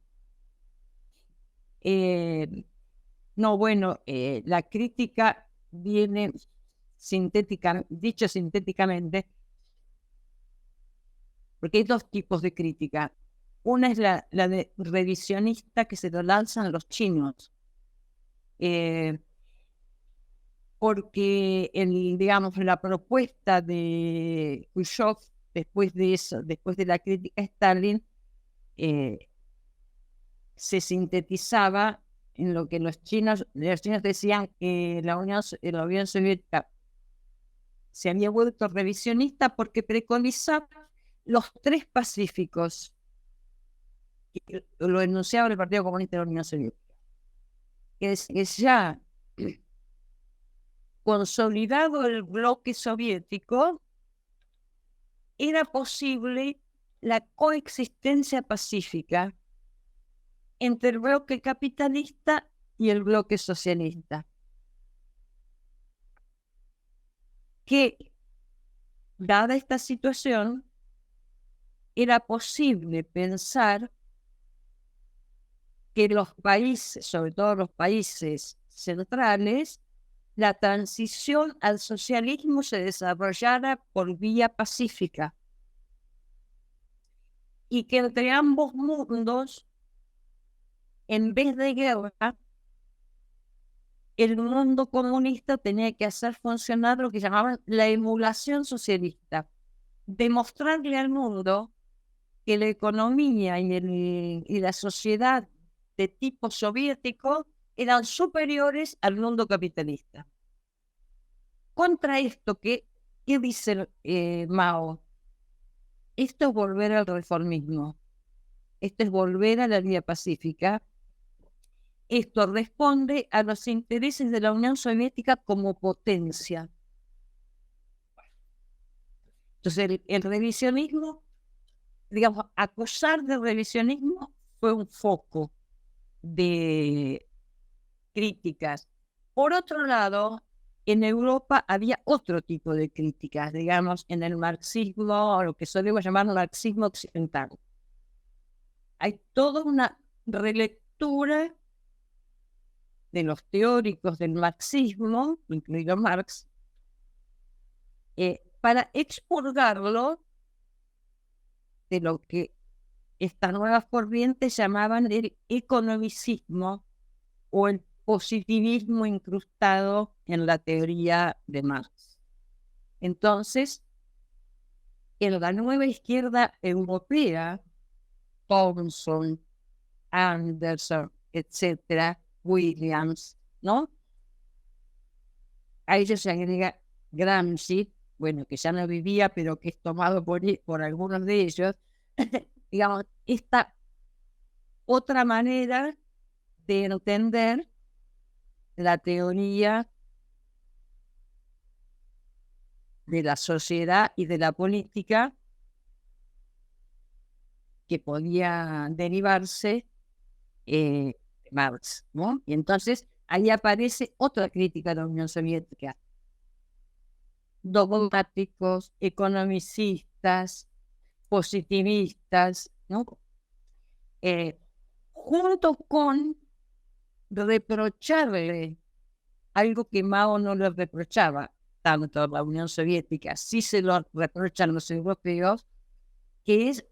S2: La crítica viene dicho sintéticamente, porque hay dos tipos de crítica. Una es la de revisionista, que se lo lanzan los chinos, porque la propuesta de Khrushchev después de eso, después de la crítica a Stalin, se sintetizaba en lo que los chinos decían que la Unión Soviética se había vuelto revisionista porque preconizaba los tres pacíficos, que lo enunciaba el Partido Comunista de la Unión Soviética, que es ya consolidado el bloque soviético, era posible la coexistencia pacífica entre el bloque capitalista y el bloque socialista, que, dada esta situación, era posible pensar que los países, sobre todo los países centrales, la transición al socialismo se desarrollara por vía pacífica y que entre ambos mundos, en vez de guerra, el mundo comunista tenía que hacer funcionar lo que llamaban la emulación socialista, demostrarle al mundo que la economía y la sociedad de tipo soviético eran superiores al mundo capitalista. Contra esto, ¿qué dice Mao? Esto es volver al reformismo, esto es volver a la vía pacífica. Esto responde a los intereses de la Unión Soviética como potencia. Entonces, el revisionismo, acusar de revisionismo fue un foco de críticas. Por otro lado, en Europa había otro tipo de críticas, en el marxismo, o lo que solemos llamar marxismo occidental. Hay toda una relectura de los teóricos del marxismo, incluido Marx, para expurgarlo de lo que estas nuevas corrientes llamaban el economicismo o el positivismo incrustado en la teoría de Marx. Entonces, en la nueva izquierda europea, Thomson, Anderson, etcétera, Williams, ¿no? A ellos se agrega Gramsci, que ya no vivía, pero que es tomado por algunos de ellos, esta otra manera de entender la teoría de la sociedad y de la política que podía derivarse de Marx, ¿no? Y entonces ahí aparece otra crítica de la Unión Soviética. Dogmáticos, economicistas, positivistas, ¿no? Junto con reprocharle algo que Mao no le reprochaba, tanto la Unión Soviética, sí se lo reprochan los europeos, que es,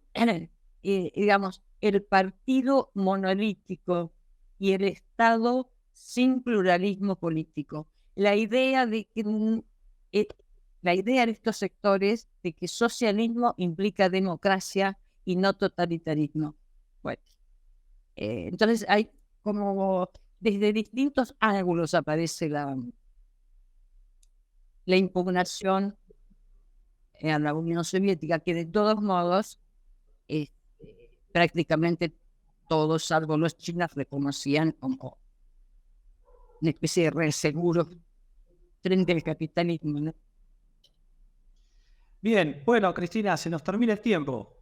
S2: digamos, el partido monolítico y el Estado sin pluralismo político. La idea de que la idea de estos sectores de que socialismo implica democracia y no totalitarismo. Bueno, entonces hay como desde distintos ángulos aparece la impugnación a la Unión Soviética, que de todos modos prácticamente todos, salvo los chinos, reconocían como una especie de reaseguro frente al capitalismo, ¿no?
S1: Bien, bueno, Cristina, se nos termina el tiempo.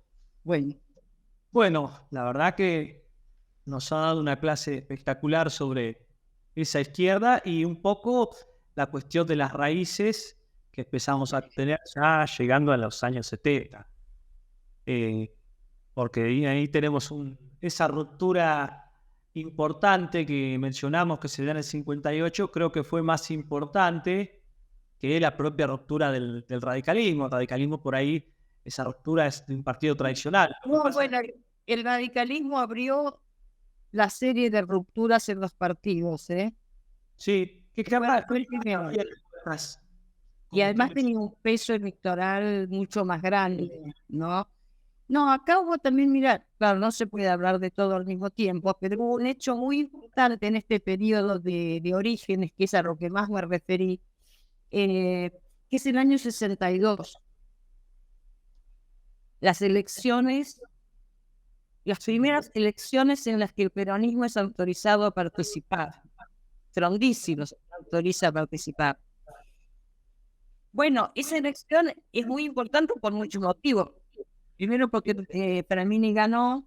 S1: Bueno, la verdad que nos ha dado una clase espectacular sobre esa izquierda y un poco la cuestión de las raíces que empezamos a tener ya llegando a los años 70. Porque ahí tenemos esa ruptura importante que mencionamos que se da en el 58, creo que fue más importante que la propia ruptura del radicalismo. El radicalismo por ahí, esa ruptura es de un partido tradicional.
S2: No, bueno, el radicalismo abrió la serie de rupturas en los partidos, ¿eh?
S1: Sí, que
S2: y además tenía un peso electoral mucho más grande, ¿no? No, acá hubo también, mira, claro, no se puede hablar de todo al mismo tiempo, pero hubo un hecho muy importante en este periodo de orígenes, que es a lo que más me referí, que es el año 62. Las primeras elecciones en las que el peronismo es autorizado a participar. Frondizi los autoriza a participar. Bueno, esa elección es muy importante por muchos motivos. Primero, porque Paramini ganó.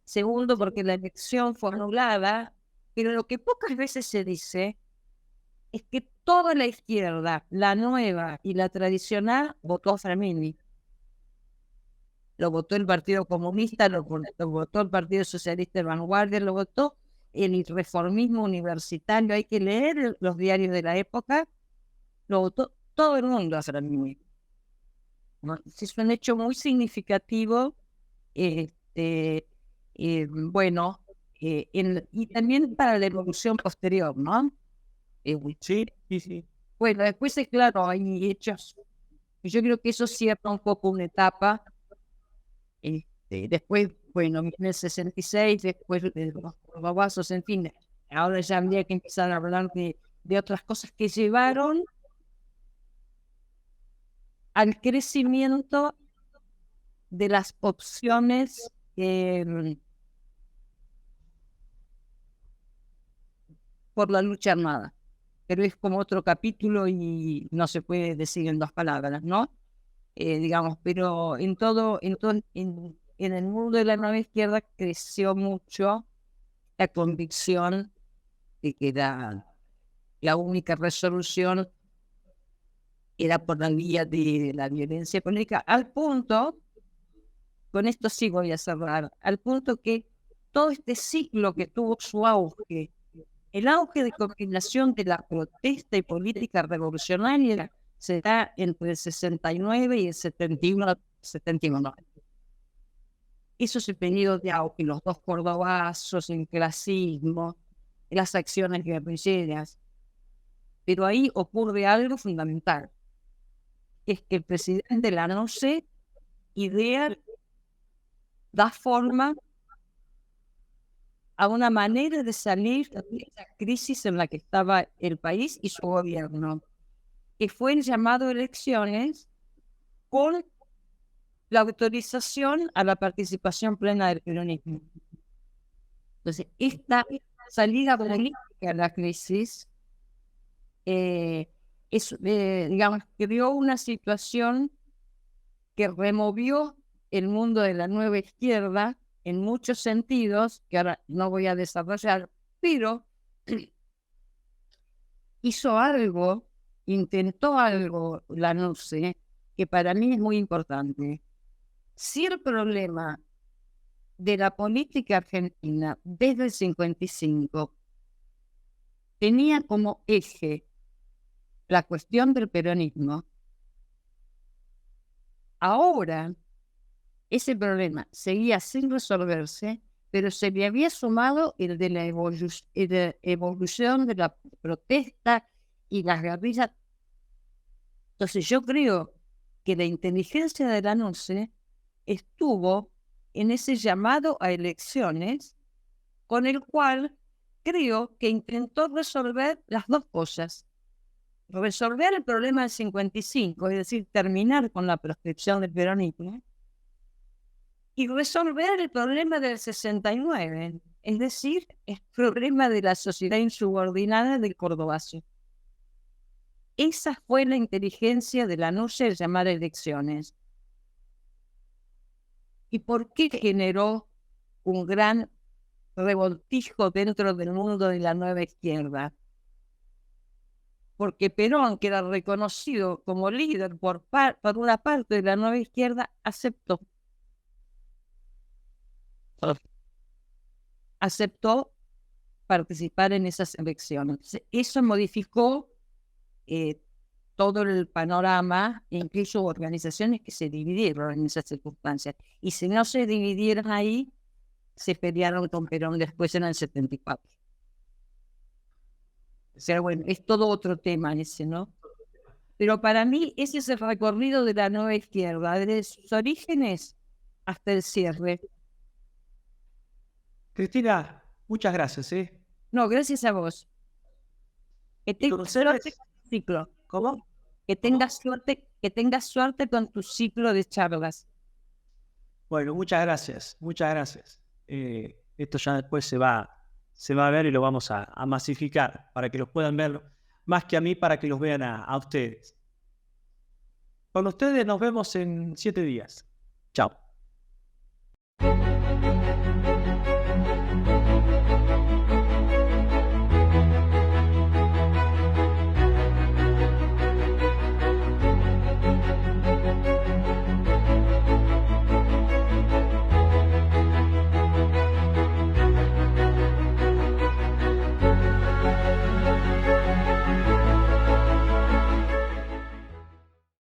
S2: Segundo, porque la elección fue anulada. Pero lo que pocas veces se dice es que toda la izquierda, la nueva y la tradicional, votó a Framini. Lo votó el Partido Comunista, lo votó el Partido Socialista de Vanguardia, lo votó el reformismo universitario. Hay que leer los diarios de la época. Lo votó todo el mundo a Framini. Es un hecho muy significativo. Bueno, y también para la evolución posterior, ¿no?
S1: Sí, sí, sí.
S2: Bueno, después es claro, hay hechos. Yo creo que eso cierra un poco una etapa. Después, bueno, en el 66, después de los babazos, en fin, ahora ya habría que empezar a hablar de otras cosas que llevaron al crecimiento de las opciones por la lucha armada. Pero es como otro capítulo y no se puede decir en 2 palabras, ¿no? Digamos, pero en el mundo de la nueva izquierda creció mucho la convicción de que la única resolución era por la vía de la violencia política, al punto, con esto sí voy a cerrar, al punto que todo este ciclo que tuvo su auge, el auge de combinación de la protesta y política revolucionaria, se da entre el 69 y el 71. Esos periodos de auge, los 2 cordobazos, el clasismo, las acciones guerrilleras. Pero ahí ocurre algo fundamental, es que el presidente Lanusse da forma a una manera de salir de esa crisis en la que estaba el país y su gobierno, que fue el llamado a elecciones con la autorización a la participación plena del peronismo. Entonces, esta salida política a la crisis digamos, creó una situación que removió el mundo de la nueva izquierda en muchos sentidos, que ahora no voy a desarrollar, pero intentó algo Lanusse, que para mí es muy importante. Si el problema de la política argentina desde el 55 tenía como eje la cuestión del peronismo, ahora ese problema seguía sin resolverse, pero se le había sumado el de la evolución de la protesta y las guerrillas. Entonces yo creo que la inteligencia de la NUCE estuvo en ese llamado a elecciones, con el cual creo que intentó resolver las dos cosas. Resolver el problema del 55, es decir, terminar con la proscripción del peronismo, y resolver el problema del 69, es decir, el problema de la sociedad insubordinada del cordobacio. Esa fue la inteligencia de la NUCE al llamar a elecciones. ¿Y por qué generó un gran revoltijo dentro del mundo de la nueva izquierda? Porque Perón, que era reconocido como líder por una parte de la nueva izquierda, aceptó participar en esas elecciones. Eso modificó todo el panorama, incluso organizaciones que se dividieron en esas circunstancias. Y si no se dividieron ahí, se pelearon con Perón después en el 74. O sea, bueno, es todo otro tema ese, ¿no? Pero para mí ese es el recorrido de la nueva izquierda, desde sus orígenes hasta el cierre.
S1: Cristina, muchas gracias, ¿eh?
S2: No, gracias a vos. Que tengas suerte con tu ciclo.
S1: ¿Cómo?
S2: Que tengas suerte con tu ciclo de charlas.
S1: Bueno, muchas gracias, muchas gracias. Esto ya después se va a ver y lo vamos a masificar para que los puedan ver, más que a mí, para que los vean a ustedes. Con ustedes nos vemos en 7 días. Chao.